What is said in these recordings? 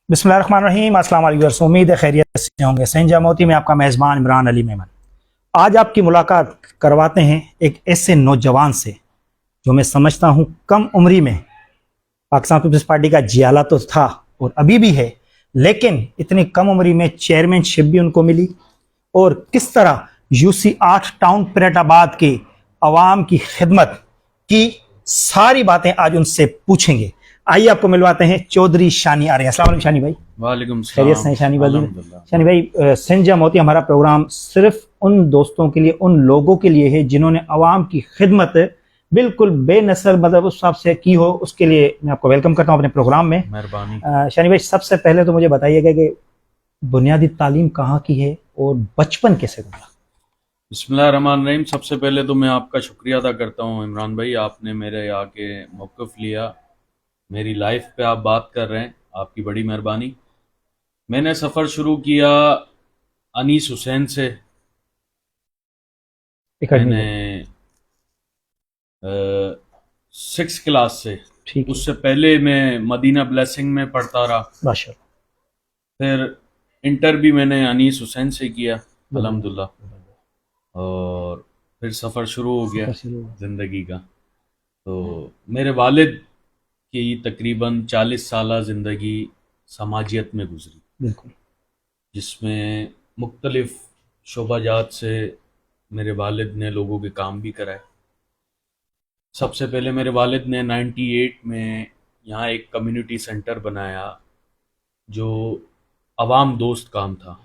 बिस्मिल्लाहिर्रहमानिर्रहीम। अस्सलाम वालेकुम। उम्मीद है खैरियत से होंगे। संजा मोती में आपका मेज़बान इमरान अली मेमन आज आपकी मुलाकात करवाते हैं एक ऐसे नौजवान से जो मैं समझता हूँ कम उम्री में पाकिस्तान पीपल्स पार्टी का जियाला तो था और अभी भी है, लेकिन इतनी कम उम्री में चेयरमैनशिप भी उनको मिली और किस तरह UC8 टाउन परेटाबाद के अवाम की खिदमत की सारी बातें आज उनसे पूछेंगे। आइए आपको मिलवाते हैं चौधरी शानी आर्य। अस्सलाम वालेकुम शानी भाई। वालेकुम खैरियत से हैं शानी भाई? शानी भाई, संजा मोती हमारा प्रोग्राम सिर्फ उन दोस्तों के लिए, उन लोगों के लिए है जिन्होंने अवाम की खिदमत बिल्कुल बेनसर मतलब उस हिसाब से की हो। उसके लिए मैं आपको वेलकम करता हूँ अपने प्रोग्राम में। मेहरबानी। शानी भाई, सबसे पहले तो मुझे बताइएगा कि बुनियादी तालीम कहाँ की है और बचपन कैसे गुजरा? बिस्मिल्लाहिर्रहमानिर्रहीम। सबसे पहले तो मैं आपका शुक्रिया अदा करता हूँ इमरान भाई, आपने मेरे आके मौक़िफ़ लिया, मेरी लाइफ पे आप बात कर रहे हैं, आपकी बड़ी मेहरबानी। मैंने सफ़र शुरू किया अनीस हुसैन से। मैंने 6 क्लास से, उससे पहले मैं मदीना ब्लेसिंग में पढ़ता रहा। माशाअल्लाह। फिर इंटर भी मैंने अनीस हुसैन से किया अल्हम्दुलिल्लाह, और फिर सफ़र शुरू हो गया ज़िंदगी का। तो मेरे वालिद की तकरीबन 40 साल ज़िंदगी समाजियत में गुजरी, बिल्कुल, जिसमें मुख्तलिफ शोबाजात से मेरे वालिद ने लोगों के काम भी कराए। सबसे पहले मेरे वालिद ने 98 में यहाँ एक कम्युनिटी सेंटर बनाया जो अवाम दोस्त काम था,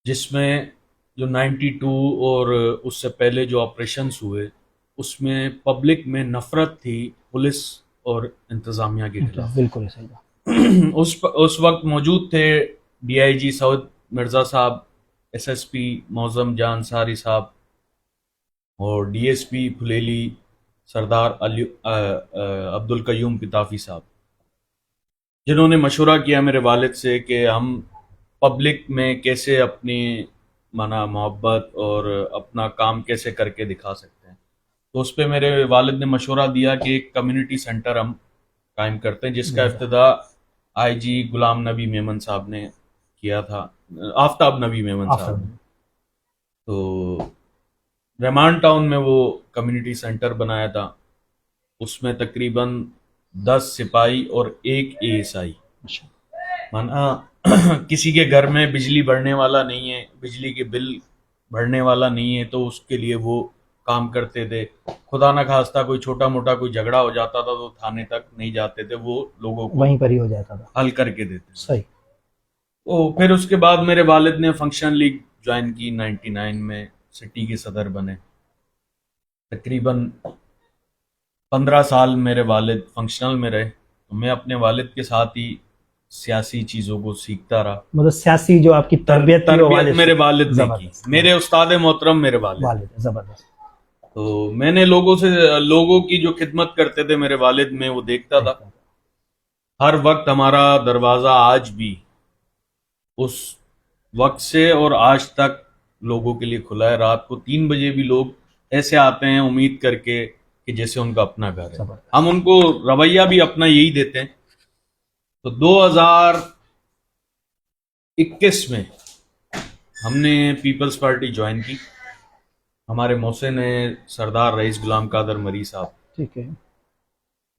जिसमें जो 92 और उससे पहले जो ऑपरेशंस हुए उसमें पब्लिक में नफ़रत थी पुलिस और इंतज़ामिया के खिलाफ। बिल्कुल सही। उस वक्त मौजूद थे DIG सऊद मिर्ज़ा साहब, SSP मौज़म जान अंसारी साहब और DSP फुलेली सरदार अब्दुल कयूम पिताफी साहब, जिन्होंने मशवरा किया मेरे वालिद से कि हम पब्लिक में कैसे अपनी मना मोहब्बत और अपना काम कैसे करके दिखा सकते हैं। तो उस पर मेरे वालिद ने मशवरा दिया कि एक कम्युनिटी सेंटर हम कायम करते हैं, जिसका इफ्तिदा IG गुलाम नबी मेमन साहब ने किया था, आफ्ताब नबी मेमन साहब ने। तो रहमान टाउन में वो कम्युनिटी सेंटर बनाया था। उसमें तकरीबन 10 सिपाही और 1 ASI। माना किसी के घर में बिजली भरने वाला नहीं है, बिजली के बिल भरने वाला नहीं है, तो उसके लिए वो काम करते थे। खुदा न खास्ता कोई छोटा मोटा कोई झगड़ा हो जाता था तो थाने तक नहीं जाते थे, वो लोगों को वहीं पर ही हो जाता था, हल करके देते। सही। तो फिर उसके बाद मेरे वालिद ने फंक्शन लीग ज्वाइन की 99 में, सिटी के सदर बने। तकरीबन 15 साल मेरे वालिद फंक्शनल में रहे, तो मैं अपने वालिद के साथ ही सियासी चीज़ों को सीखता रहा। मतलब सियासी जो आपकी तरबियत मेरे वालिद ने की, मेरे उस्ताद मोहतरम मेरे वालिद। जबरदस्त। तो मैंने लोगों की जो खिदमत करते थे मेरे वालिद में वो देखता था। हर वक्त हमारा दरवाज़ा आज भी उस वक्त से और आज तक लोगों के लिए खुला है। रात को 3 बजे भी लोग ऐसे आते हैं उम्मीद करके कि जैसे उनका अपना घर है। हम उनको रवैया भी अपना यही देते हैं। तो 2021 में हमने पीपल्स पार्टी ज्वाइन की। हमारे मोहसिन है सरदार रईस गुलाम कादर मरी साहब, ठीक है,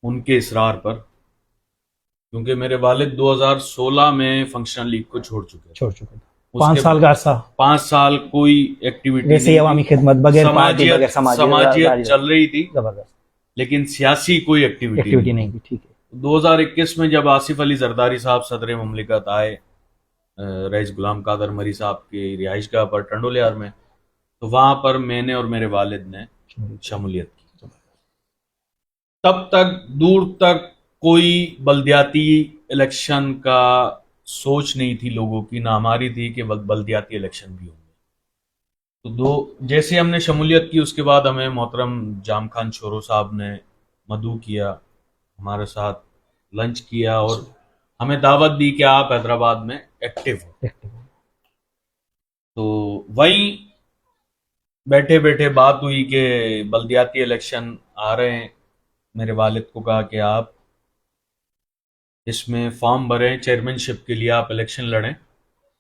उनके इसरार पर, क्योंकि मेरे वालिद 2016 में फंक्शनल लीग को छोड़ चुके थे। 5 साल का अरसा, 5 साल कोई एक्टिविटी वैसे ही अवामी खिदमत बगैर समाजियत चल रही थी, जबरदस्त, लेकिन सियासी कोई एक्टिविटी नहीं थी। ठीक है। 2021 में जब आसिफ अली जरदारी साहब सदर ममलिकत आए रईस गुलाम कादर मरी साहब की रिहाइश गाह पर टंडोलियार में, तो वहां पर मैंने और मेरे वालिद ने शमूलियत की। तब तक दूर तक कोई बल्दियाती इलेक्शन का सोच नहीं थी लोगों की, ना हमारी थी कि बल्दियाती इलेक्शन भी होंगे। तो जैसे हमने शमूलियत की, उसके बाद हमें मोहतरम जाम खान शोरो साहब ने मदू किया, हमारे साथ लंच किया और हमें दावत दी कि आप हैदराबाद में एक्टिव हो। तो वहीं बैठे बैठे बात हुई कि बल्दियाती इलेक्शन आ रहे हैं। मेरे वालिद को कहा कि आप इसमें फॉर्म भरें, चेयरमैनशिप के लिए आप इलेक्शन लड़ें।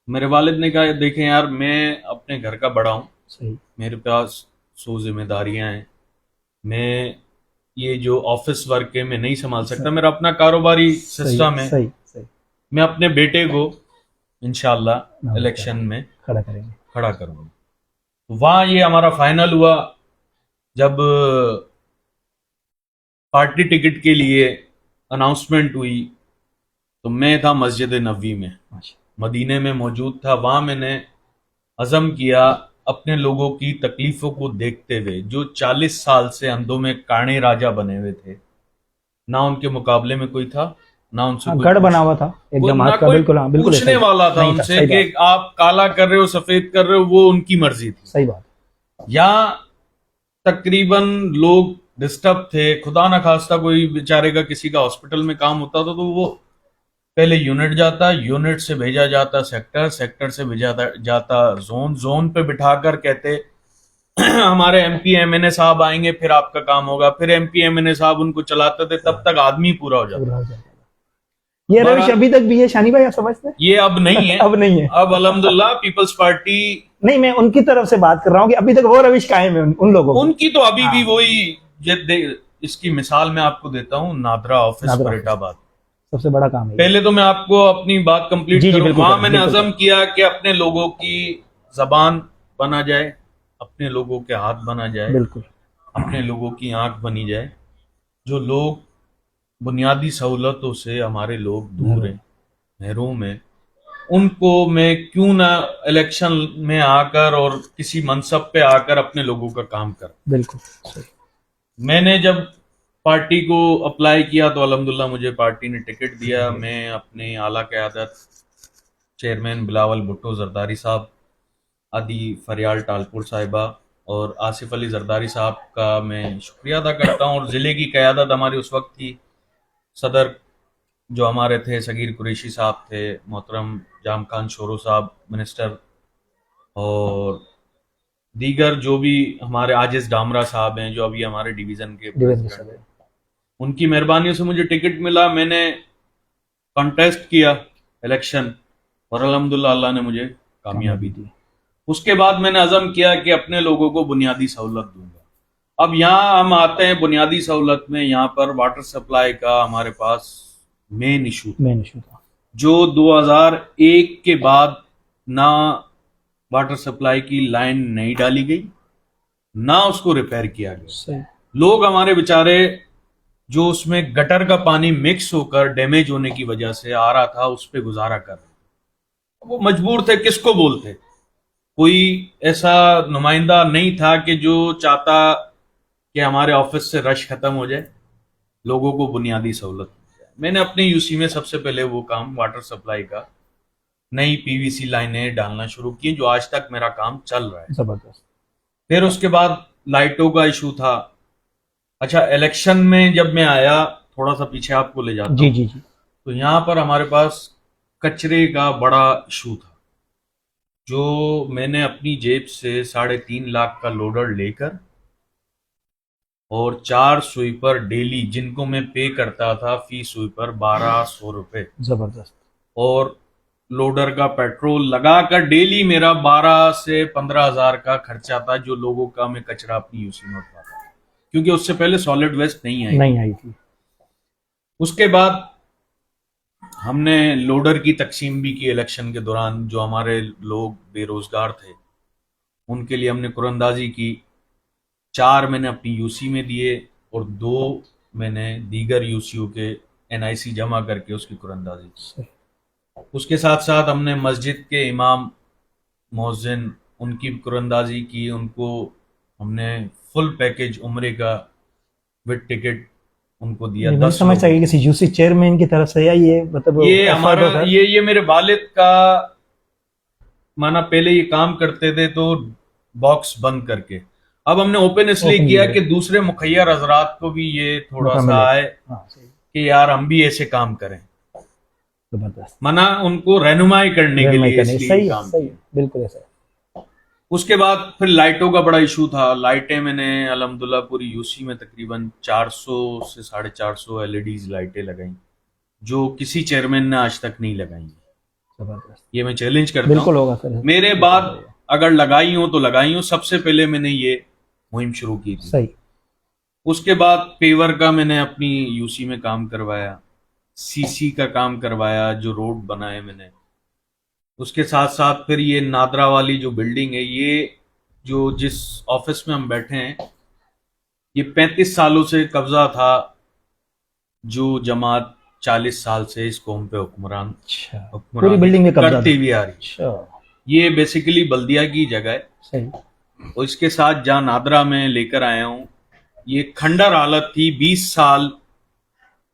मेरे वालिद ने कहा देखें यार, मैं अपने घर का बड़ा हूँ, सही मेरे पास 100 जिम्मेदारियां हैं, मैं ये जो ऑफिस वर्क है मैं नहीं संभाल सकता, मेरा अपना कारोबारी सही सिस्टम है। सही सही मैं अपने बेटे को इंशाल्लाह नाम इलेक्शन में खड़ा करेंगे। खड़ा करूंगा। तो वहाँ ये हमारा फाइनल हुआ। जब पार्टी टिकट के लिए अनाउंसमेंट हुई तो मैं था मस्जिद नबवी में, माशा मदीने में मौजूद था। वहाँ मैंने अज़म किया, अपने लोगों की तकलीफों को देखते हुए, जो 40 साल से अंधों में काणे राजा बने हुए थे, ना उनके मुकाबले में कोई था, ना उनसे हाँ, कोई गढ़ बना हुआ था एक ना जमात का, कोई बिल्कुल हाँ, बिल्कुल पूछने ऐसा ही वाला था नहीं उनसे सही कि बात, आप काला कर रहे हो सफेद कर रहे हो, वो उनकी मर्जी थी। सही बात। यहाँ तकरीबन लोग डिस्टर्ब थे, खुदा ना खास्ता कोई बेचारे का किसी का हॉस्पिटल में काम होता था तो वो पहले यूनिट जाता, यूनिट से भेजा जाता सेक्टर, सेक्टर से भेजा जाता जोन, जोन पे बिठाकर कहते हमारे एमपी एमएनए साहब आएंगे फिर आपका काम होगा, फिर एमपी एमएनए साहब उनको चलाते थे, तब तक आदमी पूरा हो जाता। पूरा हो जाएगा। ये रविश बहरहाल अभी तक भी है शानी भाई, आप समझते हैं? ये अब नहीं है, अब नहीं है। अब अल्हम्दुलिल्लाह पीपल्स पार्टी, नहीं, मैं उनकी तरफ से बात कर रहा हूँ कि अभी तक वो रविश कायम है उन लोगों की। उनकी तो अभी भी हाँ। वही इसकी मिसाल मैं आपको देता हूँ, नादरा ऑफिस नादरा फरीदाबाद। सबसे बड़ा काम है ये। पहले तो मैं आपको अपनी बात कंप्लीट जी जी करूं। बिल्कुल वहां करें, मैंने बिल्कुल अज़म किया कि अपने लोगों की जबान बना जाए, अपने लोगों के हाथ बना जाए, बिल्कुल अपने लोगों की आंख बनी जाए। जो लोग बुनियादी सहूलतों से हमारे लोग दूर हैं, महरूम हैं, उनको मैं क्यों ना इलेक्शन में आकर और किसी मनसब पे आकर अपने लोगों का काम कर। बिल्कुल सही। मैंने जब पार्टी को अप्लाई किया तो अल्हम्दुलिल्लाह मुझे पार्टी ने टिकट दिया। मैं अपने आला क़यादत चेयरमैन बिलावल भुट्टो जरदारी साहब, आदि फरियाल टालपुर साहिबा और आसिफ अली जरदारी साहब का मैं शुक्रिया अदा करता हूँ। और ज़िले की क़यादत हमारी उस वक्त थी, सदर जो हमारे थे सगीर कुरैशी साहब थे, मोहतरम जाम खान शोरो साहब मिनिस्टर, और दीगर जो भी हमारे आजिज डामरा साहब हैं जो अभी हमारे डिवीज़न के प्रेसिडेंट हैं, उनकी मेहरबानियों से मुझे टिकट मिला। मैंने कॉन्टेस्ट किया इलेक्शन और अल्हम्दुलिल्लाह अल्लाह ने मुझे कामयाबी दी। उसके बाद मैंने अज़म किया कि अपने लोगों को बुनियादी सहूलत दूंगा। अब यहाँ हम आते हैं बुनियादी सहूलत में, यहाँ पर वाटर सप्लाई का हमारे पास मेन इशू था जो 2001 के बाद ना वाटर सप्लाई की लाइन नहीं डाली गई, ना उसको रिपेयर किया गया। सही। लोग हमारे बेचारे जो उसमें गटर का पानी मिक्स होकर डैमेज होने की वजह से आ रहा था, उस पर गुजारा कर रहे, वो मजबूर थे, किसको बोलते। कोई ऐसा नुमाइंदा नहीं था कि जो चाहता कि हमारे ऑफिस से रश खत्म हो जाए, लोगों को बुनियादी सहूलत मिल जाए। मैंने अपने यूसी में सबसे पहले वो काम वाटर सप्लाई का नई पीवीसी लाइनें डालना शुरू की, जो आज तक मेरा काम चल रहा है। जबरदस्त। फिर उसके बाद लाइटों का इशू था। अच्छा, इलेक्शन में जब मैं आया, थोड़ा सा पीछे आपको ले जाता जी हूं, जी जी। तो यहाँ पर हमारे पास कचरे का बड़ा इशू था, जो मैंने अपनी जेब से 3.5 लाख का लोडर लेकर और 4 स्वीपर डेली, जिनको मैं पे करता था फी स्वीपर 1200 रुपये, जबरदस्त। और लोडर का पेट्रोल लगाकर डेली मेरा 12 से 15 हजार का खर्चा था, जो लोगों का मैं कचरा अपनी यूसी में उठाता था, क्योंकि उससे पहले सॉलिड वेस्ट नहीं आई थी। उसके बाद हमने लोडर की तकसीम भी की इलेक्शन के दौरान। जो हमारे लोग बेरोजगार थे उनके लिए हमने कुरंदाजी की। 4 मैंने अपनी यूसी में दिए और 2 मैंने दीगर यूसीओ के एनआईसी जमा करके उसकी कुरंदाजी की। उसके साथ साथ हमने मस्जिद के इमाम, मौज़िन, उनकी कुरंदाजी की। उनको हमने फुल पैकेज उम्रे का विद टिकट उनको दिया। 10 समझ सके किसी यूसी चेयरमैन की तरफ से, या ये मतलब ये हमारा ये मेरे वालिद का माना, पहले ये काम करते थे तो बॉक्स बंद करके, अब हमने ओपन इसलिए किया कि दूसरे मुखैयर हजरात को भी ये थोड़ा सा आए कि यार हम भी ऐसे काम करें, मना उनको रहनुमाई करने के लिए इसलिए काम किया। बिल्कुल ऐसा। उसके बाद फिर लाइटों का बड़ा इशू था। लाइटें मैंने अल्हम्दुलिल्लाह पूरी यूसी में तकरीबन 400 से 450 एलईडीज लाइटें लगाई। जो किसी चेयरमैन ने आज तक नहीं लगाई है। जबरदस्त, ये मैं चैलेंज करता बिल्कुल हूँ। होगा सर। मेरे बाद अगर लगाई हो तो लगाई हो, सबसे पहले मैंने ये मुहिम शुरू की थी। सही। उसके बाद पेवर का मैंने अपनी यूसी में काम करवाया, सीसी का काम करवाया, जो रोड बनाए मैंने। उसके साथ साथ फिर ये नादरा वाली जो बिल्डिंग है, ये जो जिस ऑफिस में हम बैठे हैं, ये 35 सालों से कब्जा था जो जमात 40 साल से इस कौम पे अच्छा, पूरी हुक्मरानी बिल्डिंग में कब्जा करती था। हुई आ रही। अच्छा, ये बेसिकली बल्दिया की जगह है। सही। और इसके साथ जहां नादरा में लेकर आया हूँ, ये खंडर हालत थी, 20 साल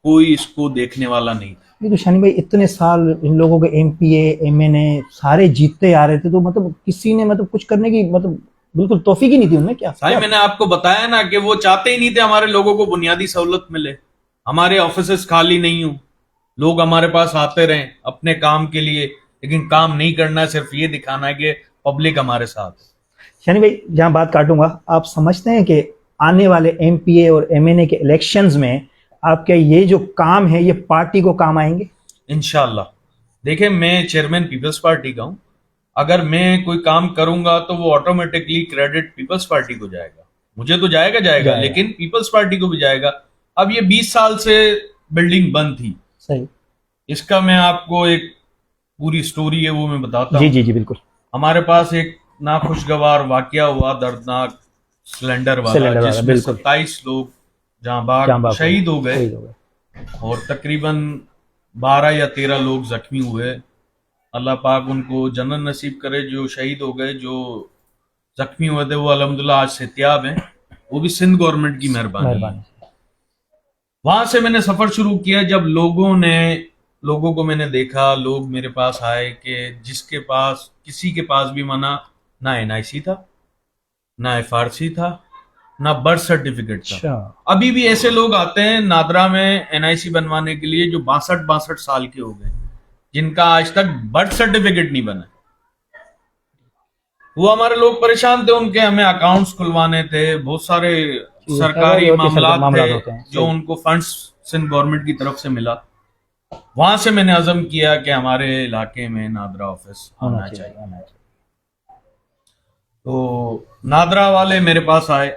कोई इसको देखने वाला नहीं था। ये तो शनि भाई, इतने साल इन लोगों के एमपीए एमएनए सारे जीतते आ रहे थे, तो मतलब किसी ने मतलब कुछ करने की मतलब बिल्कुल तौफीक ही नहीं थी उनमें। क्या साहब, मैंने आपको बताया ना कि वो चाहते ही नहीं थे हमारे लोगों को बुनियादी सहूलत मिले, हमारे ऑफिसेस खाली नहीं हो, लोग हमारे पास आते रहें अपने काम के लिए, लेकिन काम नहीं करना है, सिर्फ ये दिखाना है कि पब्लिक हमारे साथ है। शनि भाई, जहां बात काटूंगा, आप समझते हैं कि आने वाले एमपीए और एमएनए के इलेक्शंस में आपके ये जो काम है ये पार्टी को काम आएंगे? इंशाल्लाह। देखिए, मैं चेयरमैन पीपल्स पार्टी का हूं, अगर मैं कोई काम करूंगा तो वो ऑटोमेटिकली क्रेडिट पीपल्स पार्टी को जाएगा, मुझे तो जाएगा, लेकिन पीपल्स पार्टी को भी जाएगा। अब ये 20 साल से बिल्डिंग बंद थी। सही। इसका मैं आपको एक पूरी स्टोरी है वो मैं बताता जी हूँ। जी जी, बिल्कुल। हमारे पास एक नाखुशगवार वाकया हुआ, दर्दनाक, सिलेंडर वाला, जिसमें 27 लोग जहां बाग शहीद हो गए और तकरीबन 12 या 13 लोग जख्मी हुए। अल्लाह पाक उनको जन्नत नसीब करे। जो शहीद हो गए, जो जख्मी हुए थे, वो अल्हम्दुलिल्लाह आज सेहतियाब हैं, वो भी सिंध गवर्नमेंट की मेहरबानी है। वहां से मैंने सफर शुरू किया, जब लोगों को मैंने देखा, लोग मेरे पास आए कि जिसके पास, किसी के पास भी मना ना एनआईसी था, ना एफआरसी था, ना बर्थ सर्टिफिकेट था। अच्छा। अभी भी ऐसे लोग आते हैं नादरा में एनआईसी बनवाने के लिए जो 62 साल के हो गए, जिनका आज तक बर्थ सर्टिफिकेट नहीं बना। वो हमारे लोग परेशान थे, उनके हमें अकाउंट्स खुलवाने थे, बहुत सारे सरकारी मामलात थे जो उनको फंड्स सिंध गवर्नमेंट की तरफ से मिला। वहां से मैंने अज़म किया कि हमारे इलाके में नादरा ऑफिस होना चाहिए। तो नादरा वाले मेरे पास आए,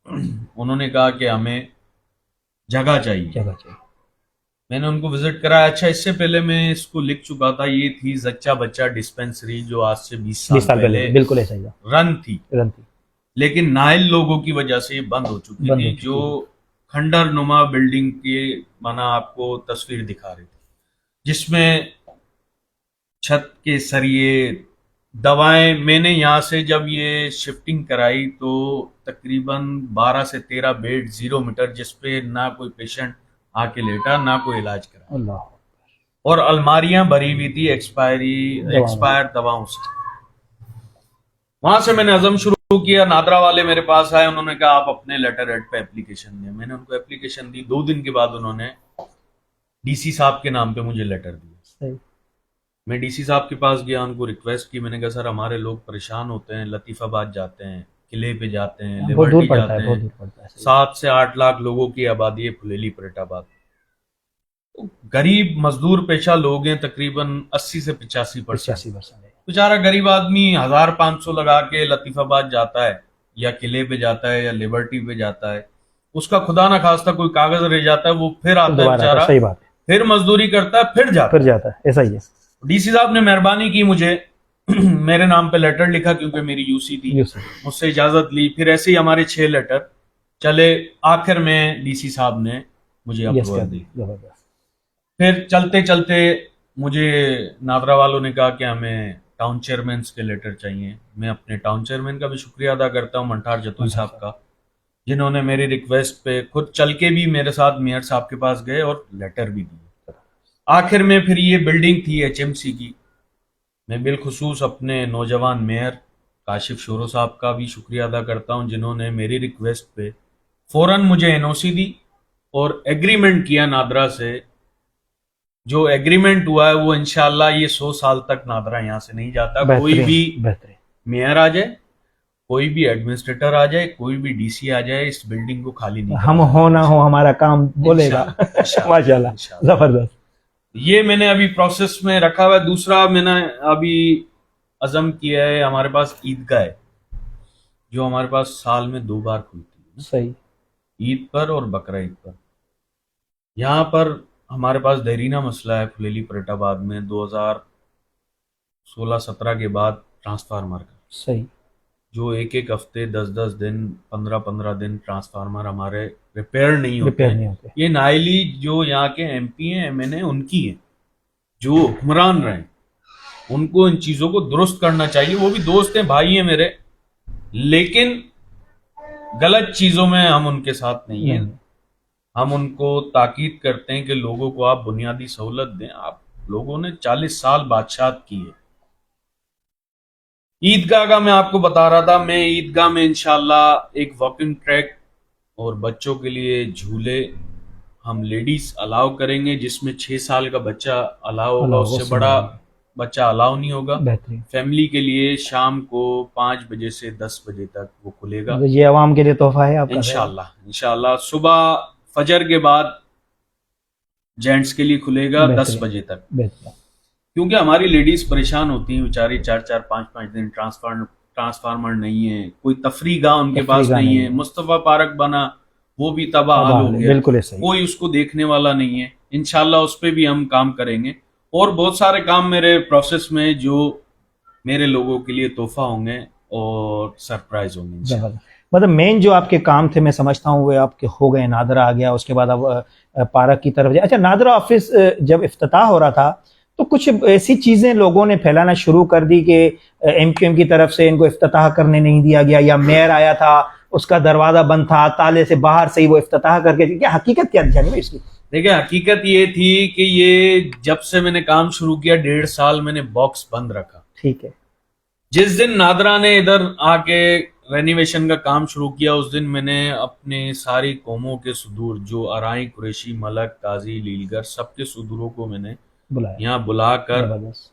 उन्होंने कहा कि हमें जगह चाहिए। मैंने उनको विजिट कराया। अच्छा, इससे पहले मैं इसको लिख चुका था, ये थी जच्चा बच्चा डिस्पेंसरी, जो आज से 20 साल पहले बिल्कुल ऐसा ही रन थी, लेकिन नाइल लोगों की वजह से ये बंद हो चुकी थी। जो खंडर नुमा बिल्डिंग की माना आपको तस्वीर दिखा रही थी, जिसमें छत के सरिये, दवाएं। मैंने यहाँ से जब ये शिफ्टिंग कराई तो तकरीबन 12 से 13 बेड 0 मीटर, जिसपे ना कोई पेशेंट आके लेटा, ना कोई इलाज करा, और अलमारियां भरी हुई थी एक्सपायर दवाओं से। वहां से मैंने अज़म शुरू किया। नादरा वाले मेरे पास आए, उन्होंने कहा आप अपने लेटर हेड पे एप्लीकेशन दें। मैंने उनको एप्लीकेशन दी। 2 दिन के बाद उन्होंने डीसी साहब के नाम पे मुझे लेटर दिया। मैं डीसी साहब के पास गया, उनको रिक्वेस्ट की। मैंने कहा सर, हमारे लोग परेशान होते हैं, लतीफाबाद जाते हैं, किले पे जाते हैं, लिबर्टी जाते हैं, 7 से 8 लाख लोगों की आबादी है फुलेली परेटाबाद। गरीब मजदूर पेशा लोग हैं, तकरीबन 80 से 85%। बेचारा गरीब आदमी 1500 लगा के लतीफाबाद जाता है, या किले पे जाता है, या लिबर्टी पे जाता है। उसका खुदा ना खास्ता कोई कागज रह जाता है, वो फिर आता है बेचारा, फिर मजदूरी करता है, फिर जाता है। ऐसा ही है। डीसी साहब ने मेहरबानी की, मुझे मेरे नाम पे लेटर लिखा, क्योंकि मेरी यूसी थी, मुझसे इजाजत ली। फिर ऐसे ही हमारे 6 लेटर चले। आखिर में डीसी साहब ने मुझे अप्रूवल दी। फिर चलते चलते मुझे नादरा वालों ने कहा कि हमें टाउन चेयरमैन के लेटर चाहिए। मैं अपने टाउन चेयरमैन का भी शुक्रिया अदा करता हूँ, मंठार जतोई साहब का, जिन्होंने मेरी रिक्वेस्ट पे खुद चल के भी मेरे साथ मेयर साहब के पास गए और लेटर भी दिए। आखिर में फिर ये बिल्डिंग थी एचएमसी की। मैं बिलखुसूस अपने नौजवान मेयर काशिफ शोरो साहब का भी शुक्रिया अदा करता हूं, जिन्होंने मेरी रिक्वेस्ट पे फौरन मुझे एनओसी दी और एग्रीमेंट किया नादरा से। जो एग्रीमेंट हुआ है वो इंशाल्लाह ये 100 साल तक नादरा यहाँ से नहीं जाता। कोई भी मेयर आ जाए, कोई भी एडमिनिस्ट्रेटर आ जाए, कोई भी डीसी आ जाए, इस बिल्डिंग को खाली नहीं, हम हो ना हो हमारा काम बोलेगा। माशाल्लाह, जबरदस्त। ये मैंने अभी प्रोसेस में रखा हुआ है। दूसरा मैंने अभी अज़म किया है, हमारे पास ईदगाह है जो हमारे पास साल में 2 बार खुलती है, सही। ईद पर और बकरा ईद पर। यहाँ पर हमारे पास देरीना मसला है फुलेली परेटाबाद में 2016-17 के बाद ट्रांसफार्मर का, सही। जो एक एक हफ्ते 10-10 दिन 15-15 दिन ट्रांसफार्मर हमारे रिपेयर नहीं होते रिपेयर हैं। नहीं होते। ये नाइली जो यहाँ के एमपी हैं एमएनए उनकी है, जो हुक्मरान रहे, उनको इन चीजों को दुरुस्त करना चाहिए। वो भी दोस्त हैं, भाई हैं मेरे, लेकिन गलत चीजों में हम उनके साथ नहीं है। नहीं। हम उनको ताकीद करते हैं कि लोगों को आप बुनियादी सहूलत दें। आप लोगों ने 40 साल बादशाहत की है। ईदगाह का मैं आपको बता रहा था, मैं ईदगाह में इंशाल्लाह एक वॉकिंग ट्रैक और बच्चों के लिए झूले हम लेडीज अलाउ करेंगे, जिसमें 6 साल का बच्चा अलाउ होगा, अलाउ उससे होगा, बड़ा सुभान बच्चा अलाउ नहीं होगा। बेहतरीन। फैमिली के लिए शाम को 5 बजे से 10 बजे तक वो खुलेगा मतलब ये अवाम के लिए तोहफा है आपका। इंशाल्लाह। इंशाल्लाह सुबह फजर के बाद जेंट्स के लिए खुलेगा 10 बेहतरीन। बजे तक, बेहतरीन। क्योंकि हमारी लेडीज परेशान होती हैं बेचारी, 4-4 5-5 दिन ट्रांसफार्मर नहीं है, कोई तफरीह गाह उनके पास तफरीह गाह नहीं नहीं है। है। मुस्तफा पार्क बना, वो भी तबाह हाल हो गया, बिल्कुल है, सही। कोई उसको देखने वाला नहीं है। इंशाल्लाह उस पे भी हम काम करेंगे, और बहुत सारे काम मेरे प्रोसेस में जो मेरे लोगों के लिए तोहफा होंगे और सरप्राइज होंगे इंशाल्लाह। जबरदस्त। मतलब मेन जो आपके काम थे मैं समझता हूँ वो आपके हो गए। नादरा आ गया, उसके बाद अब पार्क की तरफ जाए। अच्छा, नादरा ऑफिस जब इफ्तिताह हो रहा था तो कुछ ऐसी चीजें लोगों ने फैलाना शुरू कर दी कि एमक्यूएम की तरफ से इनको इफ्तिताह करने नहीं दिया गया, या मेयर आया था उसका दरवाजा बंद था, ताले से बाहर से ही वो इफ्तिताह करके। क्या हकीकत क्या थी जानी इसकी? देखिए, हकीकत ये थी कि ये जब से मैंने काम शुरू किया 1.5 साल मैंने बॉक्स बंद रखा। ठीक है। जिस दिन नादरा ने इधर आके रेनोवेशन का काम शुरू किया, उस दिन मैंने अपने सारी कौमों के सुदूर, जो अराई, कुरैशी, मलक, काजी, लीलगर, सबके सुदूरों को मैंने बुलाया। यहाँ बुलाकर जबरदस्त।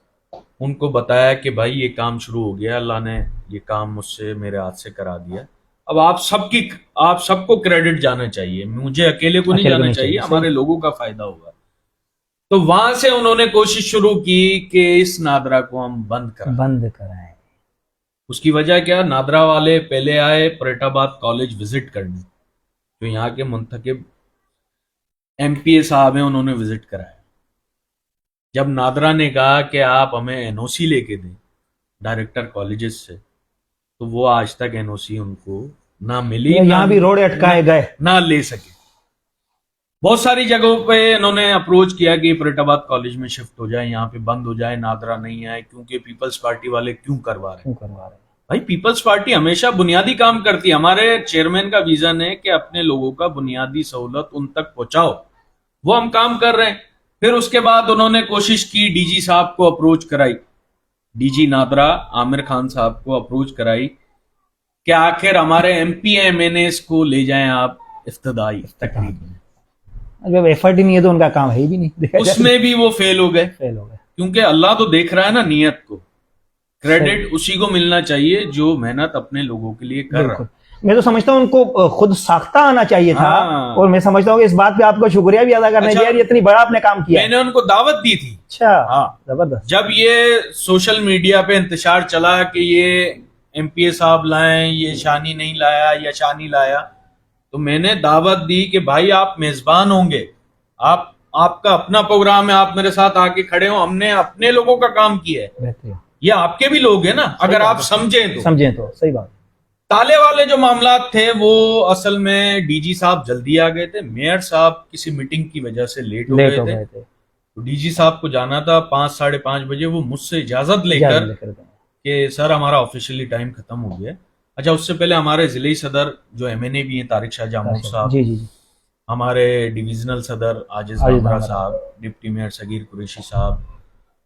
उनको बताया कि भाई ये काम शुरू हो गया, अल्लाह ने ये काम मुझसे, मेरे हाथ से करा दिया। अब आप सबको क्रेडिट जाना चाहिए, मुझे अकेले को नहीं अकेले को जाना नहीं चाहिए, चाहिए, हमारे लोगों का फायदा होगा। तो वहां से उन्होंने कोशिश शुरू की कि इस नादरा को हम बंद कराएं। उसकी वजह क्या, नादरा वाले पहले आए परेटाबाद कॉलेज विजिट करने, जो यहाँ के मुंतखब एमपीए साहब हैं, उन्होंने विजिट कराया। जब नादरा ने कहा कि आप हमें एनओसी लेके दें डायरेक्टर कॉलेजेस से, तो वो आज तक एनओसी उनको ना मिली, यहाँ भी रोड अटकाए गए, ना ले सके। बहुत सारी जगहों पे इन्होंने अप्रोच किया कि फरीदाबाद कॉलेज में शिफ्ट हो जाए, यहाँ पे बंद हो जाए, नादरा नहीं आए, क्योंकि पीपल्स पार्टी वाले क्यों करवा रहे हैं। भाई पीपल्स पार्टी हमेशा बुनियादी काम करती है। हमारे चेयरमैन का विजन है कि अपने लोगों का बुनियादी सहूलत उन तक पहुंचाओ, वो हम काम कर रहे हैं। फिर उसके बाद उन्होंने कोशिश की, डीजी साहब को अप्रोच कराई, डीजी नादरा आमिर खान साहब को अप्रोच कराई कि आखिर हमारे एमपी एमएनए को ले जाएं आप इफ्तिदाई तकरीब में। जब एफर्ट ही नहीं है तो उनका काम है ही भी नहीं। उसमें भी वो फेल हो गए, क्योंकि अल्लाह तो देख रहा है ना नीयत को। क्रेडिट उसी को मिलना चाहिए जो मेहनत अपने लोगों के लिए कर रहा है। मैं तो समझता हूँ उनको खुद साख्ता आना चाहिए था। और मैं समझता हूँ कि इस बात पे आपको शुक्रिया भी अदा करना चाहिए, इतनी बड़ा आपने काम किया। मैंने उनको दावत दी थी। अच्छा, हाँ, जबरदस्त। जब ये सोशल मीडिया पे इंतशार चला कि ये एमपीए साहब लाएं, ये शानी नहीं लाया या शानी लाया, तो मैंने दावत दी कि भाई आप मेजबान होंगे, आपका अपना प्रोग्राम है, आप मेरे साथ आके खड़े हो, हमने अपने लोगों का काम किया है, ये आपके भी लोग हैं ना, अगर आप समझें तो सही बात। ताले वाले जो मामला थे वो असल में डीजी साहब जल्दी आ गए थे, मेयर साहब किसी मीटिंग की वजह से लेट हो गए थे। तो डीजी साहब को जाना था 5-5:30 बजे, वो मुझसे इजाजत लेकर कि सर हमारा ऑफिशियली टाइम खत्म हो गया। अच्छा, उससे पहले हमारे जिले सदर जो एमएनए भी हैं, तारिक शाह जामूद साहब, हमारे डिविजनल सदर आजिज बाबरा साहब, डिप्टी मेयर सगीर कुरैशी साहब,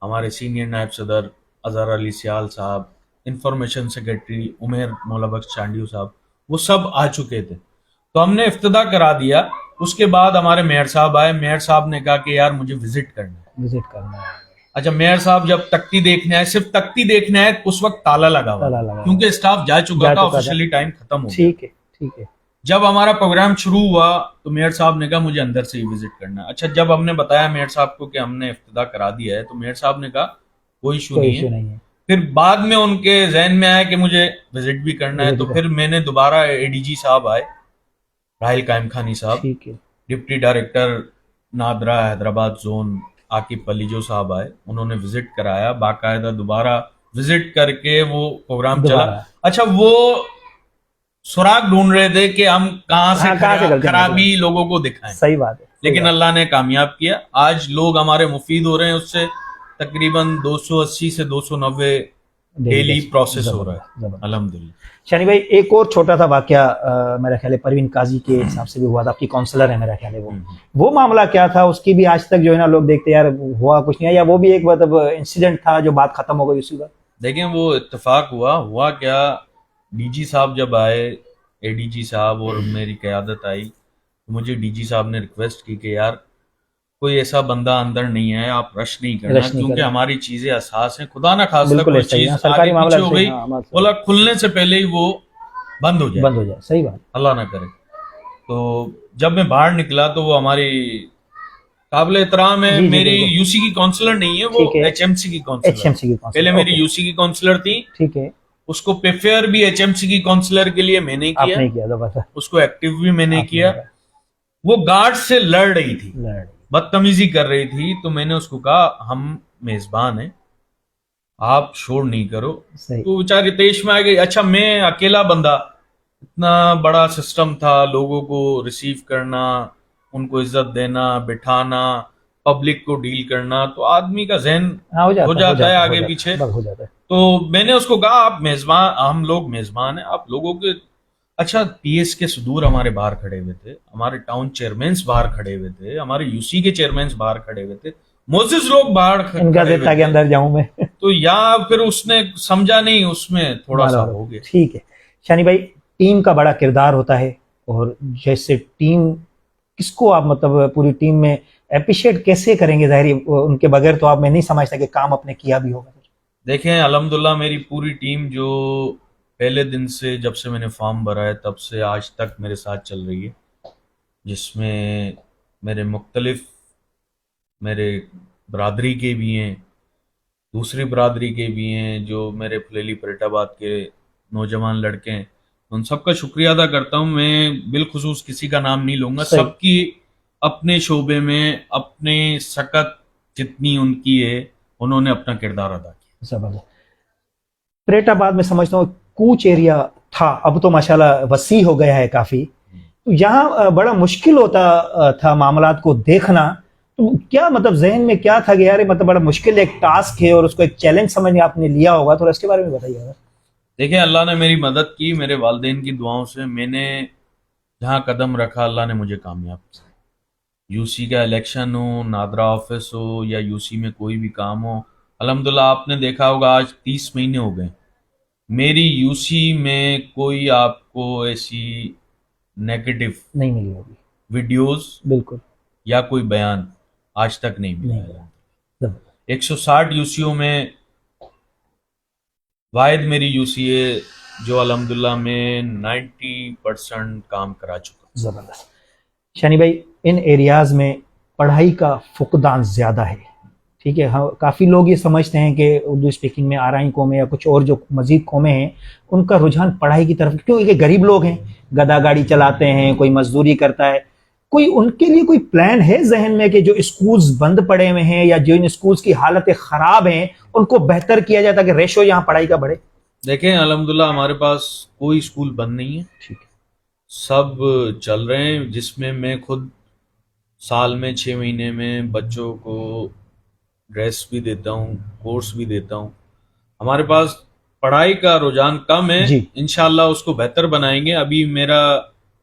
हमारे सीनियर नायब सदर अजहर अली सियाल साहब, इंफॉर्मेशन सेक्रेटरी उमेर मौलाबख्श चांडियो साहब, वो सब आ चुके थे। तो हमने इफ्तिदा करा दिया। उसके बाद हमारे मेयर साहब आए। मेयर साहब ने कहा कि यार मुझे विजिट करना है। अच्छा, मेयर साहब जब तख्ती देखने आए, सिर्फ तख्ती देखने आए, उस वक्त ताला लगा हुआ, क्योंकि स्टाफ जा चुका था, ऑफिशियली टाइम खत्म हो गया। ठीक है। जब हमारा प्रोग्राम शुरू हुआ तो मेयर साहब ने कहा मुझे अंदर से ही विजिट करना है। अच्छा, जब हमने बताया मेयर साहब को कि हमने इफ्तिदा करा दिया है, तो मेयर साहब ने कहा कोई इशू कोई नहीं इशू है। नहीं है। फिर बाद में उनके जहन में आया कि मुझे विजिट भी करना है, विजिट तो भी फिर मैंने दोबारा एडीजी साहब आए, राहिल कायम खानी साहब, ठीक है। Deputy director NADRA Hyderabad zone Aqib Palijo साहब आए, उन्होंने विजिट कराया, बाकायदा दोबारा विजिट करके वो प्रोग्राम चला। दोबारा अच्छा, वो सुराग ढूंढ रहे थे कि हम कहाँ से हाँ, कहाँ से गलतियां खराबी लोगों को दिखाएं, सही बात है, सही लेकिन बात अल्लाह ने कामयाब किया। आज लोग हमारे मुफीद हो रहे हैं, उससे तकरीबन 280 से 290 डेली प्रोसेस हो रहा है, जबरदस्त। अल्हम्दुलिल्लाह। शनि भाई, एक और छोटा सा वाकया मेरा ख्याल है परवीन काजी के हिसाब से भी हुआ था, आपकी काउंसलर है मेरा ख्याल है वो मामला क्या था, उसकी भी आज तक जो है ना लोग देखते यार हुआ कुछ नहीं है, या वो भी एक मतलब इंसिडेंट था जो बात खत्म हो गई उसी का? देखें, वो इत्तेफाक हुआ क्या, डीजी साहब जब आए, एडीजी साहब और मेरी क़यादत आई, तो मुझे डीजी साहब ने रिक्वेस्ट की कि यार कोई ऐसा बंदा अंदर नहीं है, आप रश नहीं करना, रश नहीं क्योंकि करना। हमारी चीजें हसास हैं, खुदा ना खास्ता बिल्कुल कोई ऐसा ही, चीज हाँ, आगे सरकारी मामला पीछे हो ऐसे ही, गई, हाँ, बात बोला खुलने से पहले ही वो बंद बंद हो जाए, सही बात। अल्लाह ना करे। तो जब मैं बाहर निकला तो वो हमारी काबिल एहतराम है, जी जी मेरी बिल्कुल, यूसी की काउंसलर नहीं है, वो ठीक है, एचएमसी की काउंसलर है। एचएमसी की पहले काउंसलर, मेरी ओके, यूसी की काउंसलर थी, ठीक है। उसको प्रेफर भी एचएमसी की काउंसलर के लिए मैंने किया, आपने किया जबरदस्त, उसको एक्टिव भी मैंने आपने किया। किया, वो गार्ड से लड़ रही थी, लड़ बदतमीजी कर रही थी, तो मैंने उसको कहा हम मेजबान हैं, आप शोर नहीं करो। सही, तो बेचारी तेश में आ गई। अच्छा, मैं अकेला बंदा, इतना बड़ा सिस्टम था, लोगों को रिसीव करना, उनको इज्जत देना, बिठाना, पब्लिक को डील करना, तो आदमी का जहन हाँ हो जाता है आगे पीछे। बस हो जाता है, तो मैंने उसको कहा आप मेजबान, हम लोग मेजबान हैं, आप लोगों के। अच्छा, पीएस के सुदूर हमारे बाहर खड़े हुए थे, हमारे टाउन चेयरमैन बाहर खड़े हुए थे, हमारे यूसी के चेयरमैन बाहर खड़े हुए थे, मोजिज लोग बाहर इनका खड़े देता हुए के थे। अंदर जाऊं मैं। तो या फिर उसने समझा नहीं, उसमें थोड़ा सा मारो, हो गया। ठीक है। शनि भाई, टीम का बड़ा किरदार होता है, और जैसे टीम किसको आप मतलब पूरी टीम में अप्रिशिएट कैसे करेंगे, जाहिर उनके बगैर तो आप, मैं नहीं समझता कि काम अपने किया भी होगा। देखें, अल्हम्दुलिल्लाह मेरी पूरी टीम जो पहले दिन से, जब से मैंने फॉर्म भरा है तब से आज तक मेरे साथ चल रही है, जिसमें मेरे मुख्तलिफ, मेरे बरादरी के भी हैं, दूसरी बरादरी के भी हैं, जो मेरे फुलेली परेटाबाद के नौजवान लड़के हैं, उन सबका शुक्रिया अदा करता हूँ। मैं बिलखुसूस किसी का नाम नहीं लूँगा, सही, सबकी अपने शोबे में अपने सकत जितनी उनकी है, उन्होंने अपना किरदार अदा किया। जबरदस्त। परेटाबाद में समझता हूँ कूच एरिया था, अब तो माशाल्लाह वसी हो गया है काफी, तो यहाँ बड़ा मुश्किल होता था मामलात को देखना। तो क्या मतलब जहन में क्या था कि यार ये मतलब बड़ा मुश्किल एक टास्क है और उसको एक चैलेंज समझ में आपने लिया होगा, थोड़ा इसके बारे में बताइएगा। देखिए, अल्लाह ने मेरी मदद की, मेरे वालिदैन की दुआओं से मैंने जहाँ कदम रखा, अल्लाह ने मुझे कामयाब किया। यूसी का इलेक्शन हो, नादरा ऑफिस हो, या यूसी में कोई भी काम हो, अल्हम्दुलिल्लाह आपने देखा होगा आज 30 महीने हो गए, मेरी यूसी में कोई आपको ऐसी नेगेटिव नहीं मिली होगी, वीडियोस बिल्कुल या कोई बयान आज तक नहीं नहीं मिला मिला। है। जबरदस्त। 160 यूसीओ में वाहिद मेरी यूसी है जो अल्हम्दुलिल्लाह में 90% काम करा चुका। जबरदस्त। शनि भाई, इन एरियाज में पढ़ाई का फुकदान ज्यादा है, ठीक है, हाँ, काफ़ी लोग ये समझते हैं कि उर्दू स्पीकिंग में आराई कौमें या कुछ और जो मजीद कौमें हैं उनका रुझान पढ़ाई की तरफ, क्योंकि गरीब लोग हैं, गधा गाड़ी चलाते हैं, कोई मजदूरी करता है, कोई उनके लिए कोई प्लान है जहन में कि जो स्कूल्स बंद पड़े हुए हैं या जो इन स्कूल्स की हालतें ख़राब हैं उनको बेहतर किया जाए ताकि रेशो यहाँ पढ़ाई का बढ़े? देखें, अल्हम्दुलिल्लाह हमारे पास कोई स्कूल बंद नहीं है, ठीक है, सब चल रहे हैं, जिसमें मैं खुद साल में 6 महीने में बच्चों को ड्रेस भी देता हूँ, कोर्स भी देता हूँ। हमारे पास पढ़ाई का रुझान कम है, जी, इंशाल्लाह उसको बेहतर बनाएंगे। अभी मेरा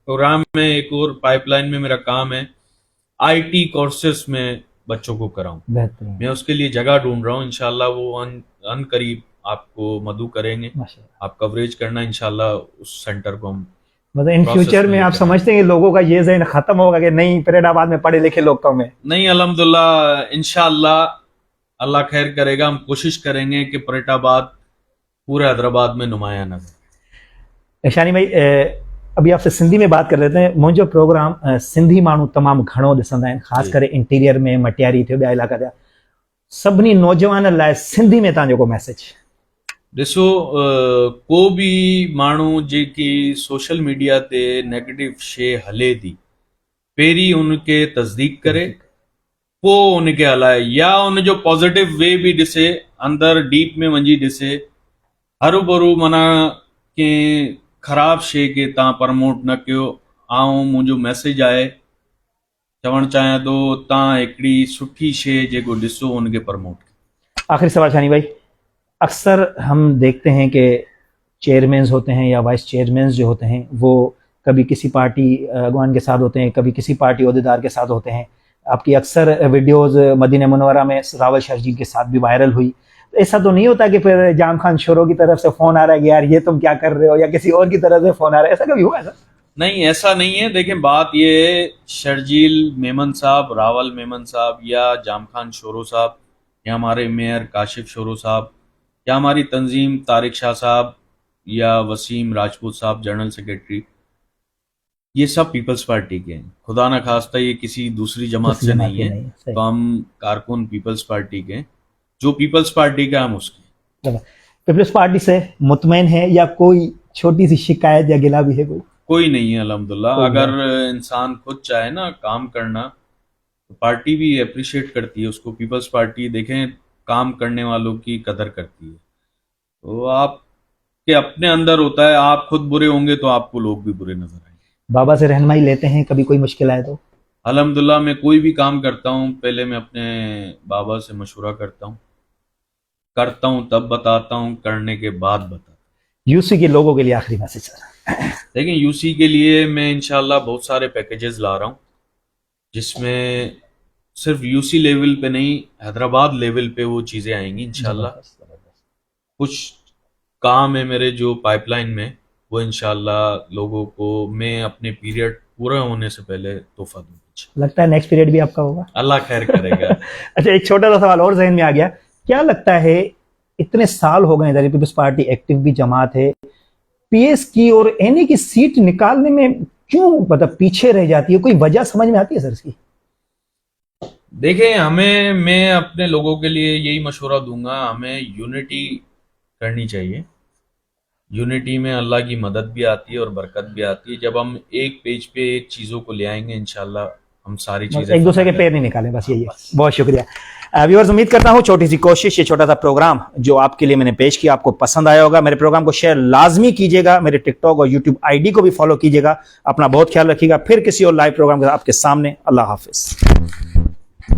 प्रोग्राम में एक और पाइपलाइन में मेरा काम है, आईटी कोर्सेस में बच्चों को कराऊं, बेहतरीन, मैं उसके लिए जगह ढूंढ रहा हूँ। इंशाल्लाह वो अन करीब आपको मदु करेंगे, माशाल्लाह। आप कवरेज करना, इंशाल्लाह उस सेंटर को हम मतलब इन प्रोसेस फ्यूचर में आप लेकर समझते हैं कि लोगों का ये जहन खत्म होगा कि नहीं फरीदाबाद में पढ़े लिखे लोग कम है? नहीं, अल्हम्दुलिल्लाह, इंशाल्लाह अल्लाह खैर करेगा, हम कोशिश करेंगे कि परेटाबाद पूरे हैदराबाद में नुमाया नजर। शानी भाई, अभी आपसे सिंधी में बात कर रहे थे। मुंहिंजो प्रोग्राम सिंधी माण्हू तमामु घणो ॾिसंदा आहिनि, ख़ासि करे इंटीरियर में, मटियारी थियो, ॿिया इलाइक़ा थिया। सभिनी नौजवान लाइ सिंधी में तव्हां जेको मैसेज। ॾिसो, को बि माण्हू जेकी सोशल मीडिया ते नेगेटिव शइ हले थी, पहिरीं उनखे तस्दीक करे पोइ उनखे हलाए, या उनजो पॉजिटिव वे बि ॾिसे, अंदरि डीप में वञी ॾिसे। हरू भरू माना कंहिं ख़राब शइ खे तव्हां प्रमोट न कयो। ऐं मुंहिंजो मैसेज आहे, चवणु चाहियां थो, तव्हां हिकिड़ी सुठी शइ जेको ॾिसो उनखे प्रमोट कयो। आखिरी सवाल शानी भाई, अक्सर हम देखते हैं कि चेयरमैन होते हैं या वाइस चेयरमैन जो होते हैं वो कभी किसी पार्टी अगवान के साथ होते हैं, कभी किसी पार्टी ओहदेदार के साथ होते हैं। आपकी अक्सर वीडियोस मदीना मुनव्वरा में रावल शर्जील जी के साथ भी वायरल हुई। तो ऐसा तो नहीं होता कि फिर जाम खान शोरो की तरफ से फ़ोन आ रहा है कि यार ये तुम क्या कर रहे हो, या किसी और की तरफ से फ़ोन आ रहा है, ऐसा कभी हुआ? ऐसा नहीं, ऐसा नहीं है। देखें, बात ये है, शर्जील मेमन साहब, रावल मेमन साहब, या जाम खान शोरो साहब, या हमारे मेयर काशिफ शोरो साहब, या हमारी तंजीम तारिक शाह साहब, या वसीम राजपूत साहब जनरल सेक्रेटरी, ये सब पीपल्स पार्टी के हैं। खुदा न खास्ता ये किसी दूसरी जमात से नहीं है। तो हम कारकुन पीपल्स पार्टी के हैं, जो पीपल्स पार्टी का हम उसके। पीपल्स पार्टी से मुतमईन है या कोई छोटी सी शिकायत या गिला भी है? कोई नहीं है अल्हम्दुलिल्लाह। अगर इंसान खुद चाहे ना काम करना, तो पार्टी भी अप्रिशिएट करती है उसको। पीपल्स पार्टी देखें, काम करने वालों की कदर करती है। तो आपके अपने अंदर होता है, आप खुद बुरे होंगे तो आपको लोग भी बुरे नजर आएंगे। बाबा से रहनुमाई लेते हैं, कभी कोई मुश्किल आए तो? अल्हम्दुलिल्लाह, मैं कोई भी काम करता हूँ पहले मैं अपने बाबा से मशवरा करता हूँ तब बताता हूँ, करने के बाद बताता हूँ। यूसी के लोगों के लिए आखिरी मैसेज। देखिए, यूसी के लिए मैं इंशाल्लाह बहुत सारे पैकेजेस ला रहा हूँ, जिसमें सिर्फ यूसी लेवल पे नहीं, हैदराबाद लेवल पे वो चीज़ें आएंगी इंशाल्लाह। कुछ काम है मेरे जो पाइपलाइन में, वो इंशाल्लाह लोगों को मैं अपने पीरियड पूरा होने से पहले तोहफा दूंगा। लगता है नेक्स्ट पीरियड भी आपका होगा? अल्लाह खैर करेगा। अच्छा, एक छोटा सा सवाल और जहन में आ गया। क्या लगता है, इतने साल हो गए इधर पीपल्स पार्टी एक्टिव भी जमात है, पीएस की और एनए की सीट निकालने में क्यों मतलब पीछे रह जाती है? कोई वजह समझ में आती है सर इसकी? देखें, मैं अपने लोगों के लिए यही मशवरा दूंगा, हमें यूनिटी करनी चाहिए। यूनिटी में अल्लाह की मदद भी आती है और बरकत भी आती है। जब हम एक पेज पे एक चीज़ों को ले आएंगे, इंशाल्लाह हम सारी चीज़ें एक दूसरे के पैर नहीं निकालें, बस यही है। बहुत शुक्रिया व्यूअर्स। उम्मीद करता हूं छोटी सी कोशिश, ये छोटा सा प्रोग्राम जो आपके लिए मैंने पेश किया, आपको पसंद आया होगा। मेरे प्रोग्राम को शेयर लाजमी कीजिएगा, मेरे टिकटॉक और यूट्यूब आईडी को भी फॉलो कीजिएगा। अपना बहुत ख्याल रखिएगा। फिर किसी और लाइव प्रोग्राम के साथ आपके सामने। अल्लाह हाफिज।